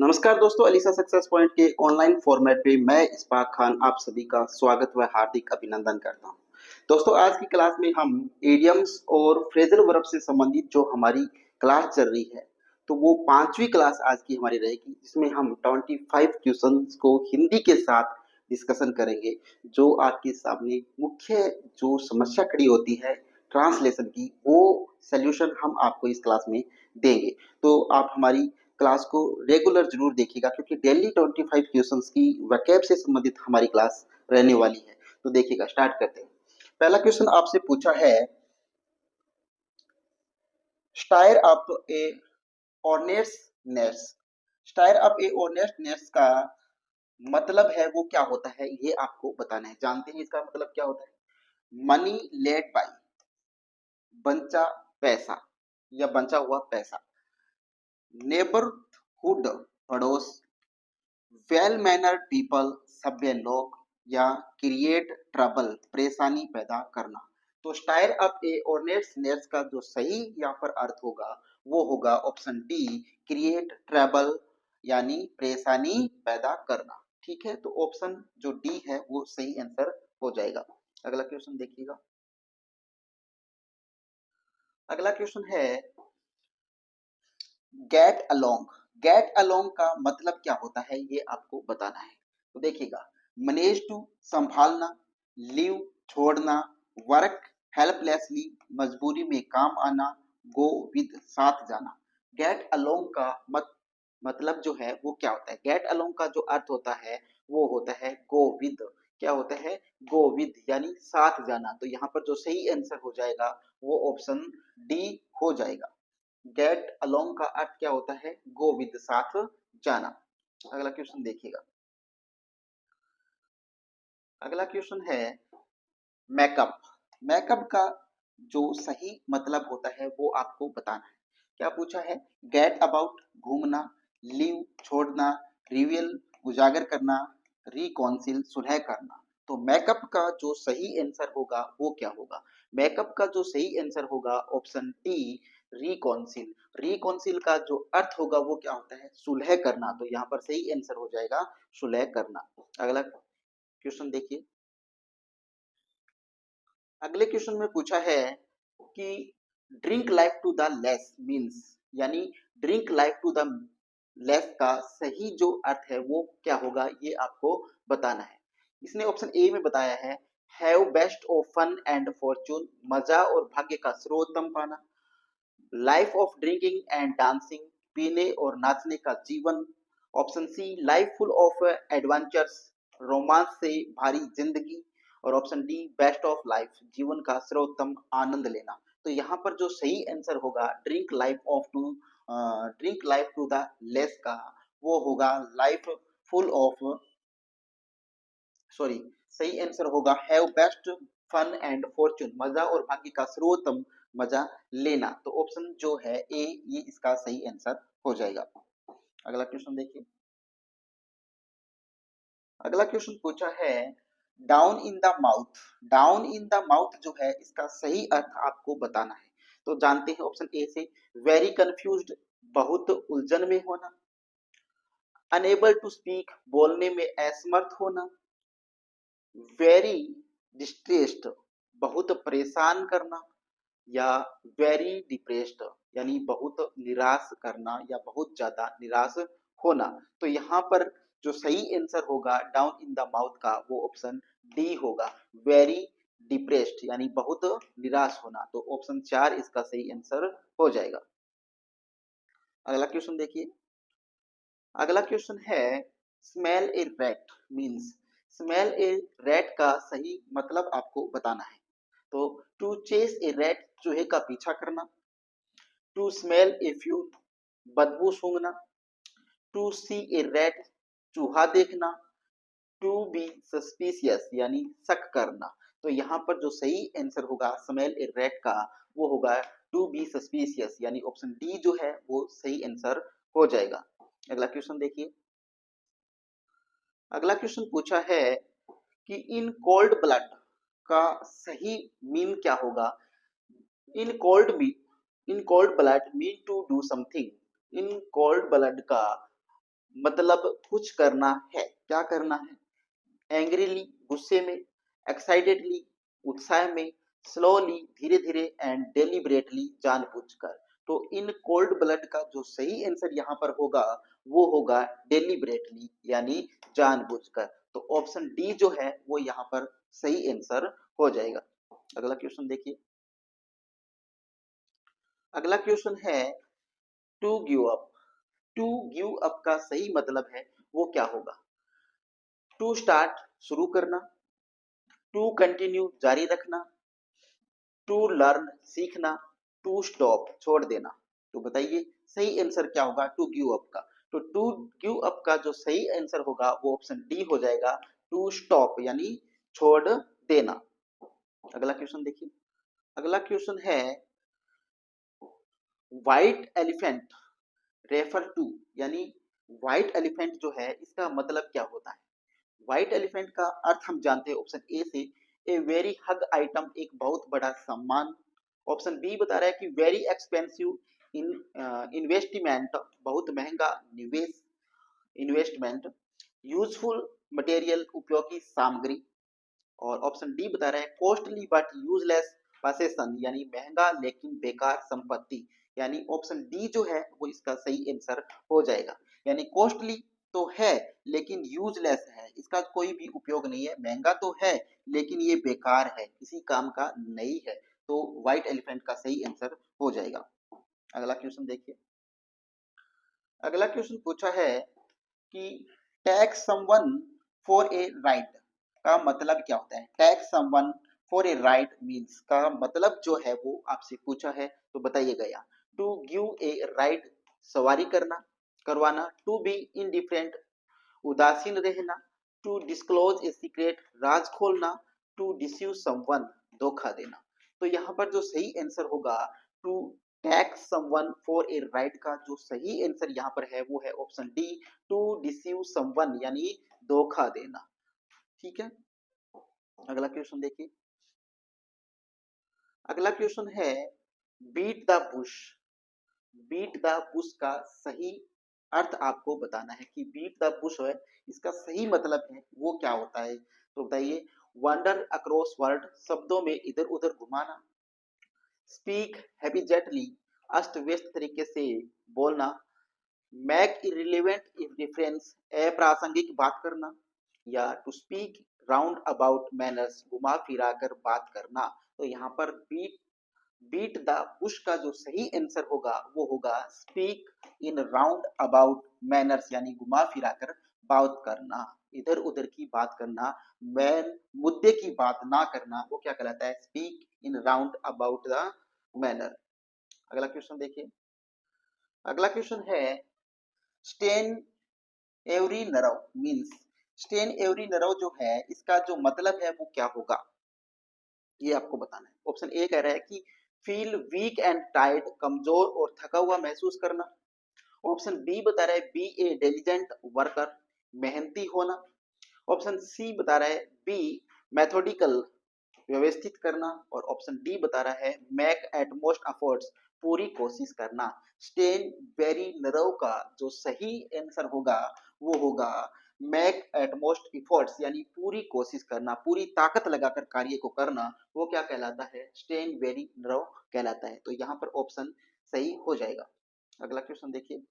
नमस्कार दोस्तों, Alyssa success point के ऑनलाइन फॉर्मेट पे मैं इस्फाक खान आप सभी का स्वागत व हार्दिक अभिनंदन करता हूं। दोस्तों, आज की क्लास में हम इडियम्स और फ्रेजल वर्ब से संबंधित जो हमारी क्लास चल रही है, तो वो पांचवी क्लास आज की हमारी रहेगी, जिसमें हम 25 क्वेश्चंस को हिंदी के साथ डिस्कशन करेंगे। जो आपके सामने मुख्य जो समस्या खड़ी होती है ट्रांसलेशन की, वो सोल्यूशन हम आपको इस क्लास में देंगे। तो आप हमारी क्लास को रेगुलर जरूर देखिएगा, क्योंकि डेली 25 क्वेश्चंस की वैकेब से संबंधित हमारी क्लास रहने वाली है। तो देखिएगा, स्टार्ट करते हैं। पहला क्वेश्चन आपसे पूछा है, स्टायर अप ए ऑनेस्ट नेस्ट। स्टायर अप ए ऑनेस्ट नेस्ट का मतलब है वो क्या होता है, ये आपको बताना है। जानते हैं इसका मतलब क्या होता है? मनी लेड बाई, बंचा पैसा या बंचा हुआ पैसा। नेबरहुड, पड़ोस। वेल मैनर्ड पीपल, सभ्य लोग। या क्रिएट ट्रबल, परेशानी पैदा करना। तो स्टायर अप ए ऑनेस्टनेस का जो सही यहाँ पर अर्थ होगा वो होगा ऑप्शन डी, क्रिएट ट्रबल, यानी परेशानी पैदा करना। ठीक है, तो ऑप्शन जो डी है वो सही आंसर हो जाएगा। अगला क्वेश्चन देखिएगा। अगला क्वेश्चन है, गेट अलोंग। गेट अलोंग का मतलब क्या होता है, ये आपको बताना है। तो देखिएगा, मैनेज टू, संभालना। लीव, छोड़ना। वर्क हेल्पलेसली, मजबूरी में काम आना। गो विद, साथ जाना। गेट अलोंग का मतलब जो है वो क्या होता है? गेट अलोंग का जो अर्थ होता है वो होता है गो विद। क्या होता है? गो विद, यानी साथ जाना। तो यहाँ पर जो सही आंसर हो जाएगा वो ऑप्शन डी हो जाएगा। गेट अलोंग का अर्थ क्या होता है? गो विद, साथ जाना। अगला क्वेश्चन देखिएगा। अगला क्वेश्चन है, मेकअप। मेकअप का जो सही मतलब होता है वो आपको बताना है। क्या पूछा है? गेट अबाउट, घूमना। लीव, छोड़ना। रिवील, उजागर करना। रिकॉन्सिल, सुलह करना। तो मेकअप का जो सही आंसर होगा वो क्या होगा? मेकअप का जो सही आंसर होगा ऑप्शन टी, रिकॉन्सिल। रिकॉन्सिल का जो अर्थ होगा वो क्या होता है? सुलह करना। तो यहाँ पर सही आंसर हो जाएगा सुलह करना। अगला क्वेश्चन देखिए। अगले क्वेश्चन में पूछा है कि drink life to the lees means, यानी drink life to the lees का सही जो अर्थ है वो क्या होगा, ये आपको बताना है। इसने ऑप्शन ए में बताया है, have best of fun and fortune, मजा और भाग्य का सर्वोत्तम पाना। Life of drinking and dancing, पीने और नाचने का जीवन। Option C, life full of adventures, romance से भारी जिंदगी। और option D, best of life, जीवन का सर्वोत्तम आनंद लेना। तो यहाँ पर जो सही आंसर होगा drink life to the lees का, वो होगा लाइफ फुल ऑफ, सॉरी, सही आंसर होगा have best fun and fortune, मजा और भाग्य का सर्वोत्तम मजा लेना। तो ऑप्शन जो है ए, ये इसका सही आंसर हो जाएगा। अगला क्वेश्चन देखिए। अगला क्वेश्चन पूछा है, down in the mouth. Down in the mouth जो है इसका सही अर्थ आपको बताना है। तो जानते हैं ऑप्शन ए से, वेरी कंफ्यूज्ड, बहुत उलझन में होना। अनेबल टू स्पीक, बोलने में असमर्थ होना। वेरी डिस्ट्रेस्ड, बहुत परेशान करना। या वेरी डिप्रेस्ड, यानी बहुत निराश करना या बहुत ज्यादा निराश होना। तो यहाँ पर जो सही आंसर होगा डाउन इन द माउथ का वो ऑप्शन डी होगा, वेरी डिप्रेस्ड, यानी बहुत निराश होना। तो ऑप्शन 4 इसका सही आंसर हो जाएगा। अगला क्वेश्चन देखिए। अगला क्वेश्चन है, स्मेल ए रैट मीन्स। स्मेल ए रैट का सही मतलब आपको बताना है। तो टू चेस ए रैट, चूहे का पीछा करना। टू स्मेल ए फ्यूल, बदबू सूंघना। टू सी ए रैट, चूहा देखना। टू बी सस्पिशियस, यानी शक करना। तो यहाँ पर जो सही आंसर होगा स्मेल ए रैट का वो होगा टू बी सस्पिशियस, यानी ऑप्शन डी जो है वो सही आंसर हो जाएगा। अगला क्वेश्चन देखिए। अगला क्वेश्चन पूछा है कि इन कोल्ड ब्लड का सही मीन क्या होगा? In cold in cold blood mean to do something. In cold blood का मतलब कुछ करना है, क्या करना है? एंग्रीली गुस्से में, एक्साइटेडली उत्साह में, स्लोली धीरे धीरे एंड डेलिबरेटली जानबूझकर। तो इन कोल्ड ब्लड का जो सही आंसर यहाँ पर होगा वो होगा डेलिबरेटली यानी जानबूझकर। तो ऑप्शन डी जो है वो यहाँ पर सही आंसर हो जाएगा। अगला क्वेश्चन देखिए। अगला क्वेश्चन है to give up. To give up का सही मतलब है वो क्या होगा? टू स्टार्ट शुरू करना, टू कंटिन्यू जारी रखना, टू लर्न सीखना, टू स्टॉप छोड़ देना। तो बताइए सही आंसर क्या होगा टू गिव अप का? तो टू गिव अप का जो सही आंसर होगा वो ऑप्शन डी हो जाएगा, टू स्टॉप यानी छोड़ देना। अगला क्वेश्चन देखिए। अगला क्वेश्चन है व्हाइट एलिफेंट रेफर टू, यानी व्हाइट एलिफेंट जो है इसका मतलब क्या होता है? व्हाइट एलिफेंट का अर्थ हम जानते हैं ऑप्शन ए से, ए वेरी हग आइटम, एक बहुत बड़ा सम्मान। ऑप्शन बी बता रहा है कि वेरी एक्सपेंसिव इन इन्वेस्टमेंट, बहुत महंगा निवेश इन्वेस्टमेंट। यूजफुल मटेरियल, उपयोगी सामग्री। और ऑप्शन डी बता रहा है कॉस्टली बट यूजलेस पसेशन, यानी महंगा लेकिन बेकार संपत्ति। यानी ऑप्शन डी जो है वो इसका सही आंसर हो जाएगा। यानी कॉस्टली तो है लेकिन यूजलेस है, इसका कोई भी उपयोग नहीं है। महंगा तो है लेकिन ये बेकार है, किसी काम का नहीं है। तो व्हाइट एलिफेंट का सही आंसर हो जाएगा। अगला क्वेश्चन देखिए। अगला क्वेश्चन पूछा है कि tax someone for a ride का मतलब क्या होता है? Tax someone for a right means का मतलब जो है वो आपसे पूछा है, तो बताइएगा यहाँ। टू गिव ए राइट सवारी करना करवाना, टू बी इनडिफरेंट उदासीन रहना, टू डिस्क्लोज ए सीक्रेट राज खोलना, टू डिस्यू समवन धोखा देना। तो यहाँ पर जो सही आंसर होगा to take someone for a ride का जो सही आंसर यहाँ पर है वो है option D, to deceive someone यानी धोखा देना। ठीक है। अगला क्वेश्चन देखिए। अगला क्वेश्चन है beat the bush. Beat the bush का सही अर्थ आपको बताना है कि बीट द बुश है इसका सही मतलब है वो क्या होता है। तो बताइए। वंडर अक्रॉस वर्ड, शब्दों में इधर उधर घुमाना। स्पीक हैबिजेटली, अस्त व्यस्त तरीके से बोलना। मैक इरिलेवेंट डिफरेंस, अप्रासंगिक बात करना। या to speak round about manners, घुमा फिरा कर बात करना। तो यहाँ पर बीट बीट द बुश का जो सही आंसर होगा वो होगा speak in round about manners, यानी घुमा फिरा कर बात करना, इधर उधर की बात करना, मैन मुद्दे की बात ना करना, वो क्या कहलाता है? Speak in round about the manner. अगला क्वेश्चन देखिए। अगला क्वेश्चन है strain every nerve means, strain every nerve जो है इसका जो मतलब है वो क्या होगा ये आपको बताना है। ऑप्शन ए कह रहा है कि फील वीक एंड टायर्ड, कमजोर और थका हुआ महसूस करना। ऑप्शन बी बता रहा है बी ए डिलिजेंट वर्कर, मेहनती होना। ऑप्शन सी बता रहा है बी मेथोडिकल, व्यवस्थित करना। और ऑप्शन डी बता रहा है मेक एटमोस्ट एफर्ट्स, पूरी कोशिश करना। स्टेन वेरी नरव का जो सही आंसर होगा वो होगा मेक एटमोस्ट एफर्ट्स, यानी पूरी कोशिश करना, पूरी ताकत लगाकर कार्य को करना, वो क्या कहलाता है? स्टेन वेरी नरव कहलाता है। तो यहाँ पर ऑप्शन सही हो जाएगा। अगला क्वेश्चन देखिए।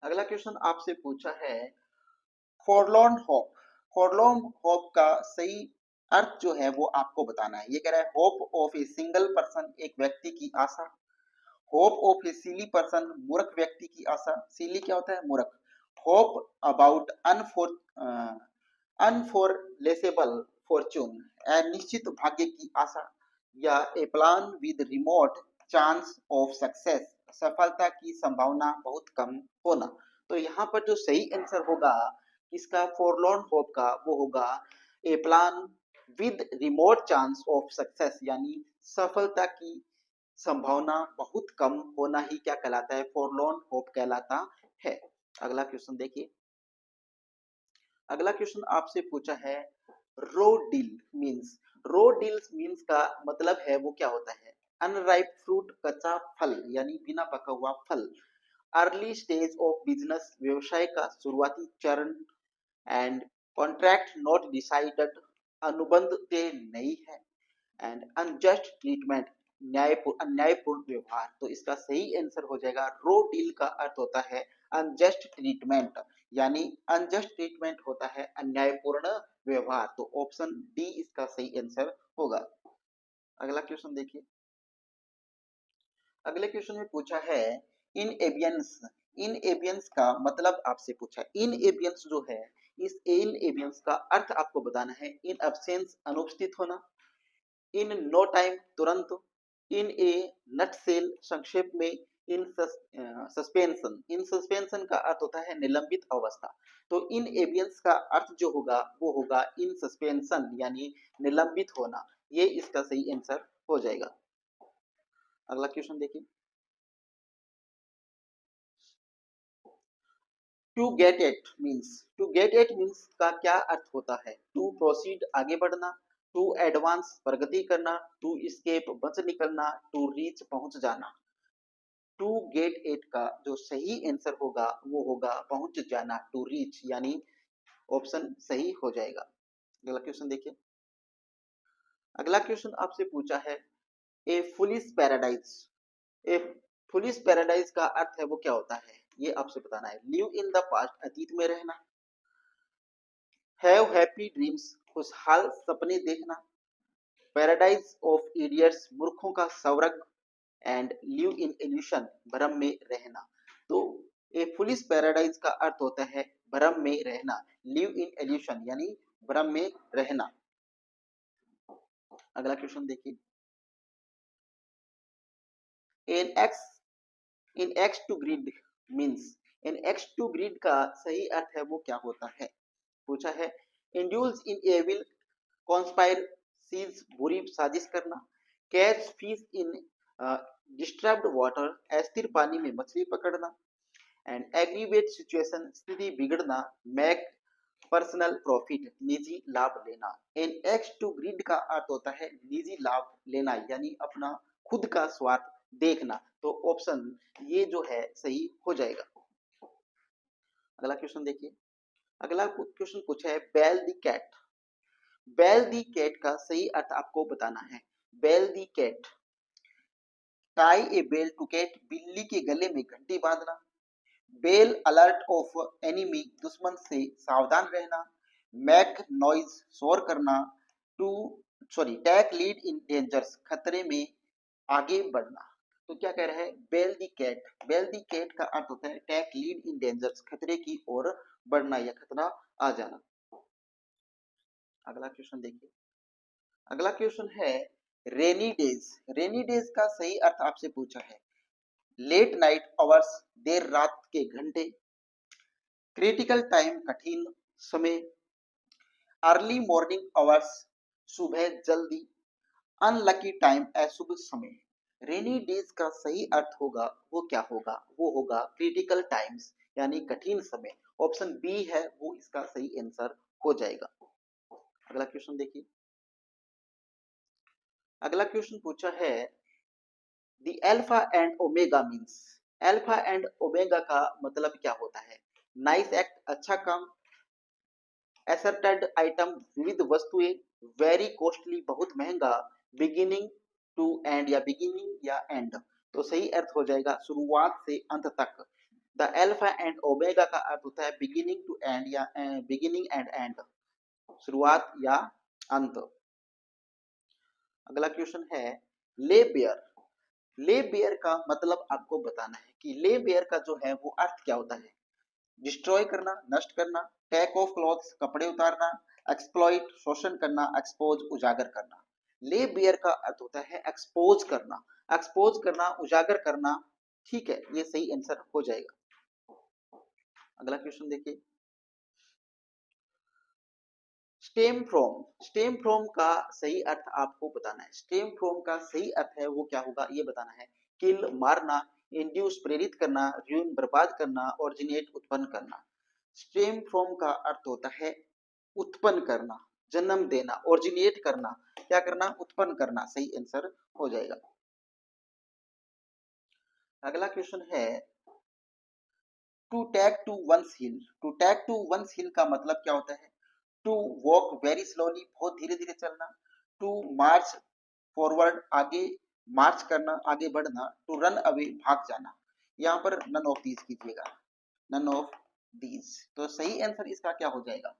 अगला क्वेश्चन आपसे पूछा है फॉरलॉर्न होप। फॉरलॉर्न होप का सही अर्थ जो है वो आपको बताना है। ये कह रहा है hope of a single person, एक व्यक्ति की आशा। Hope of a silly person, मूर्ख व्यक्ति की आशा। सिली क्या होता है? मूर्ख। होप अबाउट अनफोरलेसेबल फॉर्चून, अनिश्चित भाग्य की आशा। या a plan with remote chance of success, सफलता की संभावना बहुत कम होना। तो यहाँ पर जो सही आंसर होगा इसका फॉरलॉर्न होप का वो होगा a plan with remote chance of success, यानी सफलता की संभावना बहुत कम होना ही क्या कहलाता है? फॉरलॉर्न होप कहलाता है। अगला क्वेश्चन देखिए। अगला क्वेश्चन आपसे पूछा है रो डील मीन्स। रो डील्स मीन्स का मतलब है वो क्या होता है? अनराइप फ्रूट, कच्चा फल यानी बिना पका हुआ फल। अर्ली स्टेज ऑफ बिजनेस, व्यवसाय का शुरुआती चरण। एंड कॉन्ट्रैक्ट नॉट डिसाइडेड, अनुबंध तय नहीं है। एंड अनजस्ट ट्रीटमेंट, अन्यायपूर्ण व्यवहार। तो इसका सही आंसर हो जाएगा रो डील का अर्थ होता है अनजस्ट ट्रीटमेंट, यानी अनजस्ट ट्रीटमेंट होता है अन्यायपूर्ण व्यवहार। तो ऑप्शन डी इसका सही आंसर होगा। अगला क्वेश्चन देखिए। अगले क्वेश्चन में पूछा है इन एवियंस। इन एवियंस का मतलब आपसे पूछा है। इन एवियंस जो है, इस इन एवियंस का अर्थ आपको बताना है। इन एब्सेंस, अनुपस्थित होना। इन नो टाइम, तुरंत। इन ए नटसेल, संक्षेप में। इन सस्पेंशन, इन सस्पेंशन का अर्थ होता है निलंबित अवस्था। तो इन एवियंस का अर्थ जो होगा वो होगा इन सस्पेंशन, यानी निलंबित होना। ये इसका सही आंसर हो जाएगा। अगला क्वेश्चन देखिए। To get it means, to get it means का क्या अर्थ होता है? टू प्रोसीड, आगे बढ़ना। टू एडवांस, प्रगति करना। टू स्केप, बच निकलना। टू रीच, पहुंच जाना। टू गेट इट का जो सही आंसर होगा वो होगा पहुंच जाना, टू रीच, यानी ऑप्शन सही हो जाएगा। अगला क्वेश्चन देखिए। अगला क्वेश्चन आपसे पूछा है ए फुलिश पैराडाइज। ए फुलिश पैराडाइज का अर्थ है वो क्या होता है, ये आपसे बताना है। लिव इन द पास्ट, अतीत में रहना। हैव हैप्पी ड्रीम्स, खुशहाल सपने देखना। पैराडाइज ऑफ इडियट्स, मूर्खों का स्वर्ग। एंड लिव इन इल्यूशन, भ्रम में रहना। तो ए फुलिश पैराडाइज का अर्थ होता है भ्रम में रहना, लिव इन इल्यूशन, यानी भ्रम में रहना। अगला क्वेश्चन देखिए। In excess, in excess to greed means, in excess to greed का सही अर्थ है वो क्या होता है? पूछा है इंड्यूल्स इन एविल कॉन्स्पायरसीज, बुरी साजिश करना। Catch fish in disturbed water, अस्थिर पानी में मछली पकड़ना। एंड एग्रीवेट सिचुएशन, स्थिति बिगड़ना। मैक पर्सनल प्रॉफिट, निजी लाभ लेना। इन एक्स टू ग्रीड का अर्थ होता है निजी लाभ लेना, यानी अपना खुद का स्वार्थ देखना। तो ऑप्शन ये जो है सही हो जाएगा। अगला क्वेश्चन देखिए। अगला क्वेश्चन पूछा है bell the cat. Bell the cat का सही अर्थ आपको बताना है। Bell the cat, tie a bell to cat, बिल्ली के गले में घंटी बांधना। बेल अलर्ट ऑफ एनिमी, दुश्मन से सावधान रहना। मैक नॉइज, शोर करना। To take lead in dangers, खतरे में आगे बढ़ना। तो क्या कह रहा है bell the cat, bell the cat का अर्थ होता है टेक लीड इन डेंजर्स, खतरे की ओर बढ़ना या खतरा आ जाना। अगला क्वेश्चन देखिए। अगला क्वेश्चन है रेनी डेज। रेनी डेज का सही अर्थ आपसे पूछा है। लेट नाइट आवर्स, देर रात के घंटे। क्रिटिकल टाइम, कठिन समय। अर्ली मॉर्निंग आवर्स, सुबह जल्दी। अनलकी टाइम, अशुभ समय। रेनी डेज का सही अर्थ होगा वो क्या होगा? वो होगा क्रिटिकल टाइम्स, यानी कठिन समय। ऑप्शन बी है वो इसका सही आंसर हो जाएगा। अगला क्वेश्चन देखिए। अगला क्वेश्चन पूछा है the alpha and omega means. Alpha and omega का मतलब क्या होता है? नाइस एक्ट, अच्छा काम। एसर्टेड आइटम, विविध वस्तुएं। वेरी कॉस्टली, बहुत महंगा। बिगिनिंग टू एंड, या बिगिनिंग या एंड। तो सही अर्थ हो जाएगा शुरुआत से अंत तक। द अल्फा एंड ओमेगा का अर्थ होता है बिगिनिंग टू एंड, या बिगिनिंग एंड एंड, शुरुआत या अंत। अगला क्वेश्चन है ले बेयर। ले बेयर का मतलब आपको बताना है कि ले बेयर का जो है वो अर्थ क्या होता है? डिस्ट्रॉय करना, नष्ट करना। टेक ऑफ क्लॉथ्स, कपड़े उतारना। एक्सप्लॉइट, शोषण करना। एक्सपोज, उजागर करना। ले बेयर का अर्थ होता है एक्सपोज करना, एक्सपोज करना, उजागर करना। ठीक है, ये सही आंसर हो जाएगा। अगला क्वेश्चन देखिए। स्टेम फ्रॉम, स्टेम फ्रॉम का सही अर्थ आपको बताना है। स्टेम फ्रॉम का सही अर्थ है वो क्या होगा ये बताना है। किल, मारना। इंड्यूस, प्रेरित करना। र्यून, बर्बाद करना। ओरिजिनेट, उत्पन्न करना। स्टेम फ्रॉम का अर्थ होता है उत्पन्न करना, जन्म देना। ओरिजिनेट करना, क्या करना? उत्पन्न करना। सही आंसर हो जाएगा। अगला क्वेश्चन है to take to one's heel, to take to one's heel का मतलब क्या होता है? टू वॉक वेरी स्लोली, बहुत धीरे धीरे चलना। टू मार्च फॉरवर्ड, आगे मार्च करना, आगे बढ़ना। टू रन अवे, भाग जाना। यहाँ पर नन ऑफ दीज कीजिएगा, नन ऑफ दीज। तो सही आंसर इसका क्या हो जाएगा?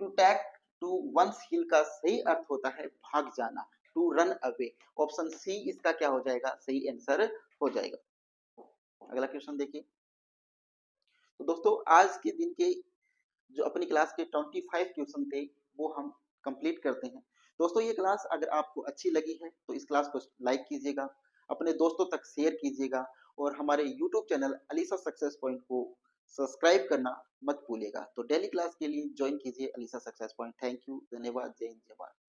To take to one's heel का सही अर्थ होता है भाग जाना, to run away. Option C इसका क्या हो जाएगा? सही आंसर हो जाएगा। अगला क्वेश्चन देखिए। तो दोस्तों आज के दिन के जो अपनी क्लास के 25 क्वेश्चन थे वो हम कंप्लीट करते हैं। दोस्तों ये क्लास अगर आपको अच्छी लगी है तो इस क्लास को लाइक कीजिएगा, अपने दोस्तों तक शेयर कीजिएगा और हमारे YouTube channel Alisa success point को सब्सक्राइब करना मत भूलिएगा। तो डेली क्लास के लिए ज्वाइन कीजिए Alisa success point. Thank you, धन्यवाद, जय हिंद, जय भारत।